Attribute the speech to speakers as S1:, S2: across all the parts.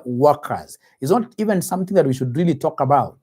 S1: workers. It's not even something that we should really talk about.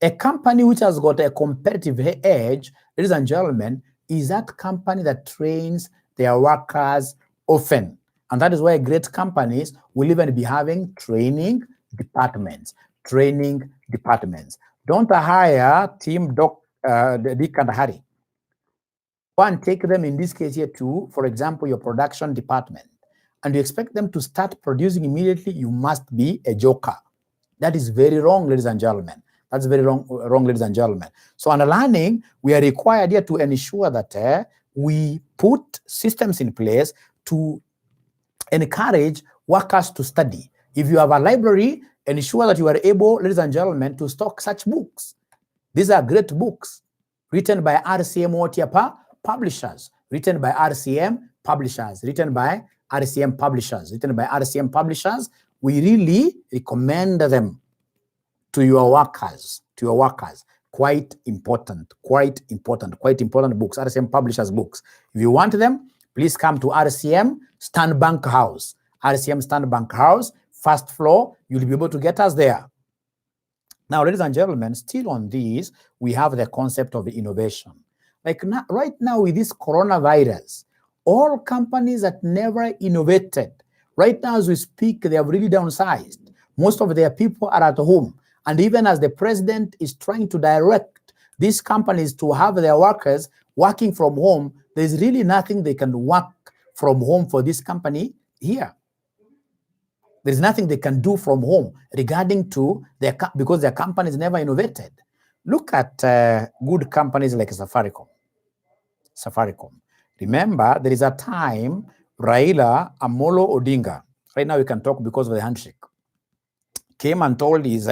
S1: A company which has got a competitive edge, ladies and gentlemen, is that company that trains their workers often. And that is why great companies will even be having training departments. Training departments. Don't hire Team Dick and Harry. Go and take them in this case here to, for example, your production department, and you expect them to start producing immediately, you must be a joker. That is very wrong, ladies and gentlemen. That's very wrong, ladies and gentlemen. So under learning, we are required here to ensure that we put systems in place to encourage workers to study. If you have a library, ensure that you are able, ladies and gentlemen, to stock such books. These are great books written by RCM Otiapa publishers, written by RCM publishers, written by RCM publishers, written by RCM publishers. We really recommend them to your workers, Quite important books, RCM publishers books. If you want them, please come to RCM Standbank House. RCM Standbank House, first floor, you'll be able to get us there. Now, ladies and gentlemen, still on this, we have the concept of innovation. Like right now with this coronavirus, all companies that never innovated, right now as we speak, they have really downsized. Most of their people are at home. And even as the president is trying to direct these companies to have their workers working from home, there's really nothing they can work from home for this company here. There's nothing they can do from home regarding to their, because their companies never innovated. Look at good companies like Safaricom. Remember, there is a time Raila Amolo Odinga, right now we can talk because of the handshake, came and told his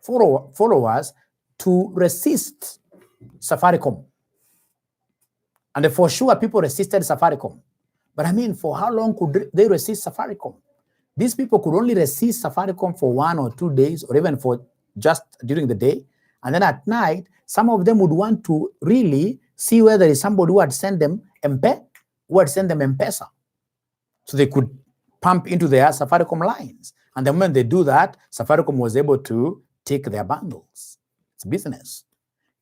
S1: followers to resist Safaricom. And for sure, people resisted Safaricom. But I mean, for how long could they resist Safaricom? These people could only resist Safaricom for 1 or 2 days, or even for just during the day. And then at night, some of them would want to really see whether there is somebody who had sent them M-Pesa. So they could pump into their Safaricom lines. And the moment they do that, Safaricom was able to take their bundles. It's business.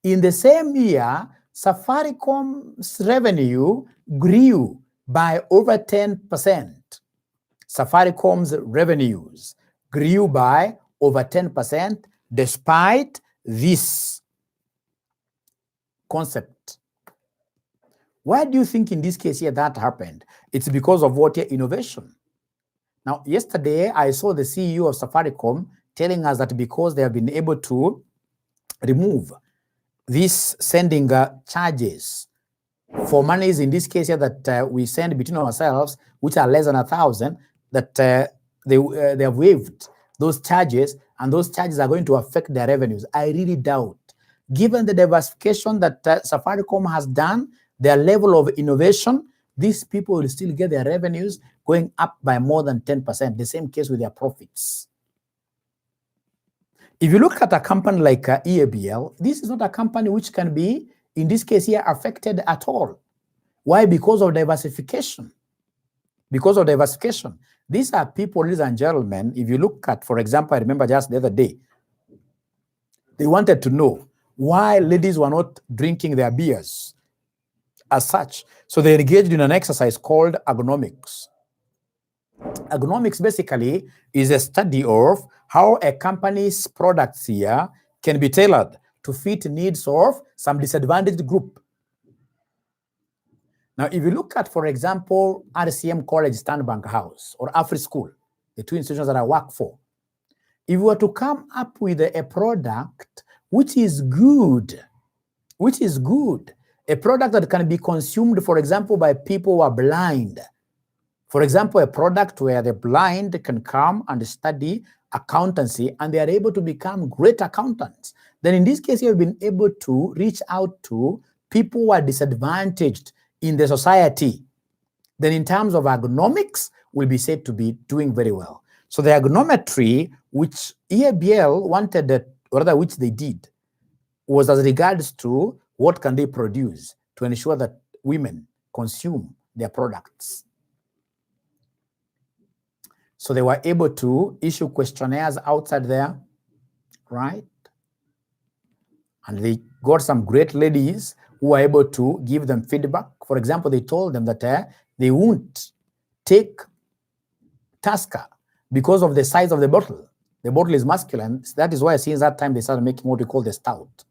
S1: In the same year, Safaricom's revenue grew by over 10%. Safaricom's revenues grew by over 10% despite this concept. Why do you think in this case here that happened? It's because of what? Innovation. Now, yesterday I saw the CEO of Safaricom telling us that because they have been able to remove these sending charges for monies in this case here that we send between ourselves, which are less than 1,000, that they have waived those charges, and those charges are going to affect their revenues. I really doubt, given the diversification that Safaricom has done, their level of innovation, these people will still get their revenues going up by more than 10%. The same case with their profits. If you look at a company like EABL, this is not a company which can be, in this case here, affected at all. Why? Because of diversification. Because of diversification. These are people, ladies and gentlemen, if you look at, for example, I remember just the other day, they wanted to know why ladies were not drinking their beers as such. So they engaged in an exercise called agronomics. Agronomics basically is a study of how a company's products here can be tailored to fit needs of some disadvantaged group. Now, if you look at, for example, RCM College Standbank House or Afri School, the two institutions that I work for, if you were to come up with a product which is good, a product that can be consumed, for example, by people who are blind, for example, a product where the blind can come and study accountancy and they are able to become great accountants, then in this case, you have been able to reach out to people who are disadvantaged in the society. Then in terms of agronomics, will be said to be doing very well. So the agronometry, which EABL wanted, or rather which they did, was as regards to what can they produce to ensure that women consume their products. So they were able to issue questionnaires outside there, right? And they got some great ladies who were able to give them feedback. For example, they told them that they won't take Tusker because of the size of the bottle. The bottle is masculine. That is why since that time they started making what we call the stout.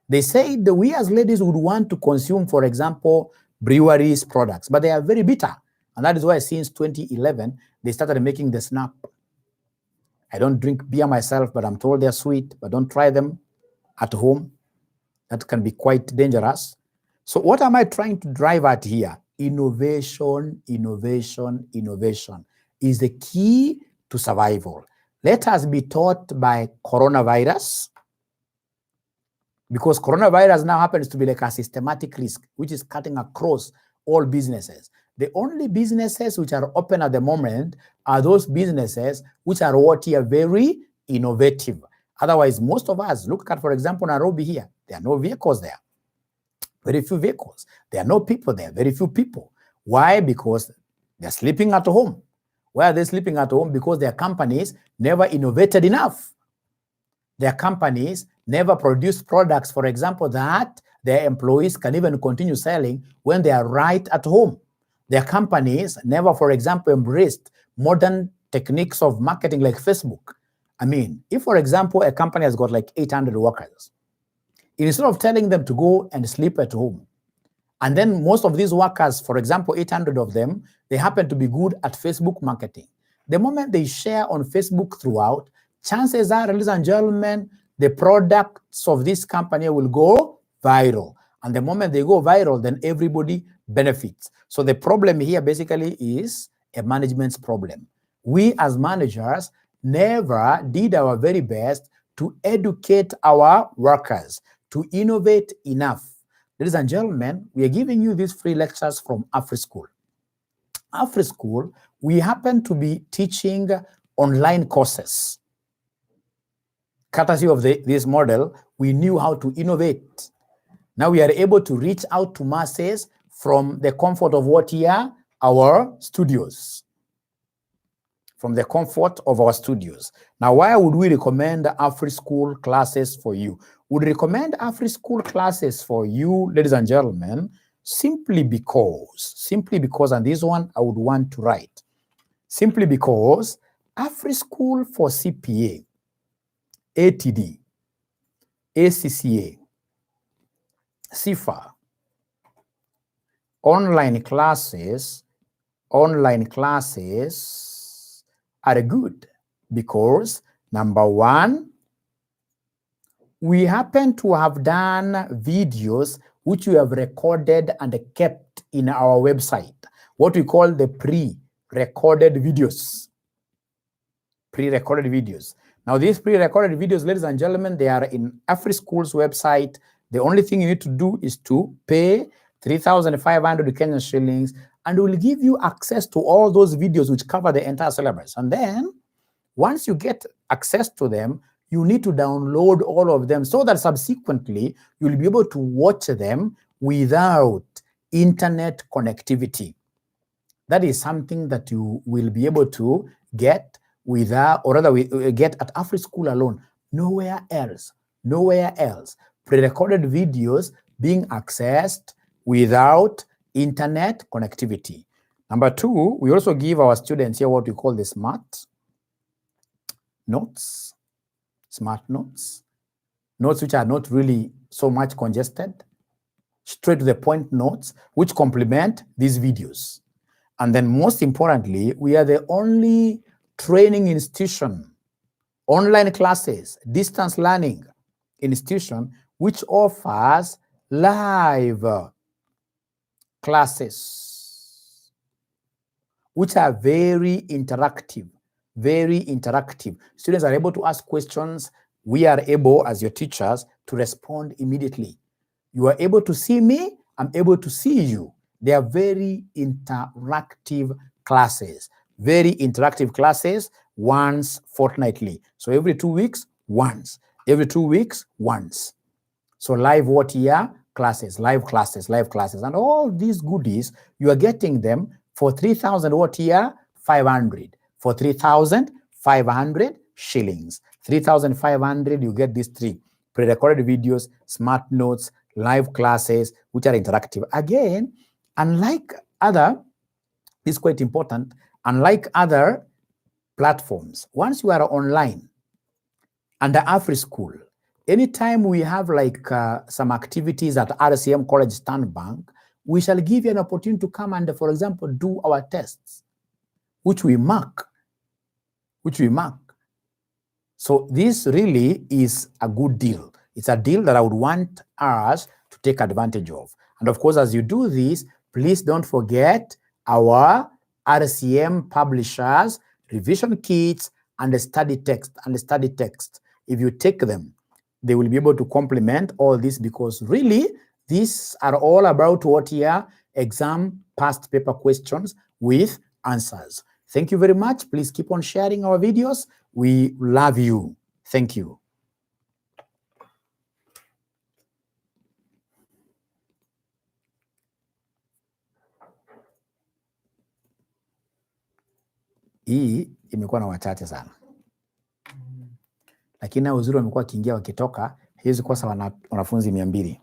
S1: They said that we as ladies would want to consume, for example, breweries products, but they are very bitter. And that is why since 2011, they started making the Snap. I don't drink beer myself, but I'm told they're sweet, but don't try them at home. That can be quite dangerous. So what am I trying to drive at here? Innovation, innovation, innovation is the key to survival. Let us be taught by coronavirus, because coronavirus now happens to be like a systematic risk, which is cutting across all businesses. The only businesses which are open at the moment are those businesses which are what here very innovative. Otherwise, most of us, look at, for example, Nairobi here, there are no vehicles there. Very few vehicles. There are no people there, very few people. Why? Because they're sleeping at home. Why are they sleeping at home? Because their companies never innovated enough. Their companies never produced products, for example, that their employees can even continue selling when they are right at home. Their companies never, for example, embraced modern techniques of marketing like Facebook. I mean, if, for example, a company has got like 800 workers, instead of telling them to go and sleep at home, and then most of these workers, for example, 800 of them, they happen to be good at Facebook marketing. The moment they share on Facebook throughout, chances are, ladies and gentlemen, the products of this company will go viral. And the moment they go viral, then everybody benefits. So the problem here basically is a management's problem. We as managers never did our very best to educate our workers, to innovate enough. Ladies and gentlemen, we are giving you these free lectures from AfriSchool. AfriSchool, we happen to be teaching online courses. Courtesy of this model, we knew how to innovate. Now we are able to reach out to masses from the comfort of what here? Our studios. From the comfort of our studios. Now, why would we recommend AfriSchool classes for you? Would recommend AfriSchool classes for you, ladies and gentlemen, simply because, and this one I would want to write, simply because AfriSchool for CPA, ATD, ACCA, CIFA, online classes are good because, number one, we happen to have done videos which we have recorded and kept in our website, what we call the pre-recorded videos. Pre-recorded videos. Now, these pre-recorded videos, ladies and gentlemen, they are in AfriSchool's website. The only thing you need to do is to pay 3,500 Kenyan shillings, and we'll give you access to all those videos which cover the entire syllabus. And then, once you get access to them, you need to download all of them so that subsequently you'll be able to watch them without internet connectivity. That is something that you will be able to get without, or rather we get at AfriSchool alone, nowhere else. Pre-recorded videos being accessed without internet connectivity. Number two, we also give our students here what we call the smart notes, notes which are not really so much congested, straight to the point notes, which complement these videos. And then most importantly, we are the only training institution, online classes, distance learning institution, which offers live classes, which are very interactive. Students are able to ask questions. We are able, as your teachers, to respond immediately. You are able to see me, I'm able to see you. They are very interactive classes. Once fortnightly. So every 2 weeks, once. Every 2 weeks, once. So live what year? Classes, live classes. And all these goodies, you are getting them for 3,000 what year? 500. for 3,500 shillings. 3,500, you get these 3 pre-recorded videos, smart notes, live classes, which are interactive. Again, unlike other, this is quite important, unlike other platforms, once you are online under AfriSchool, anytime we have like some activities at RCM College Stand Bank, we shall give you an opportunity to come and, for example, do our tests, which we mark. So this really is a good deal. It's a deal that I would want us to take advantage of. And of course, as you do this, please don't forget our RCM publishers, revision kits, and the study text. If you take them, they will be able to complement all this, because really, these are all about what here, exam past paper questions with answers. Thank you very much. Please keep on sharing our videos. We love you. Thank you. Hii imekuwa na wachache sana, lakini na uzuri wamekuwa wakiingia wakitoka, hizi kosa wanafunzi 200.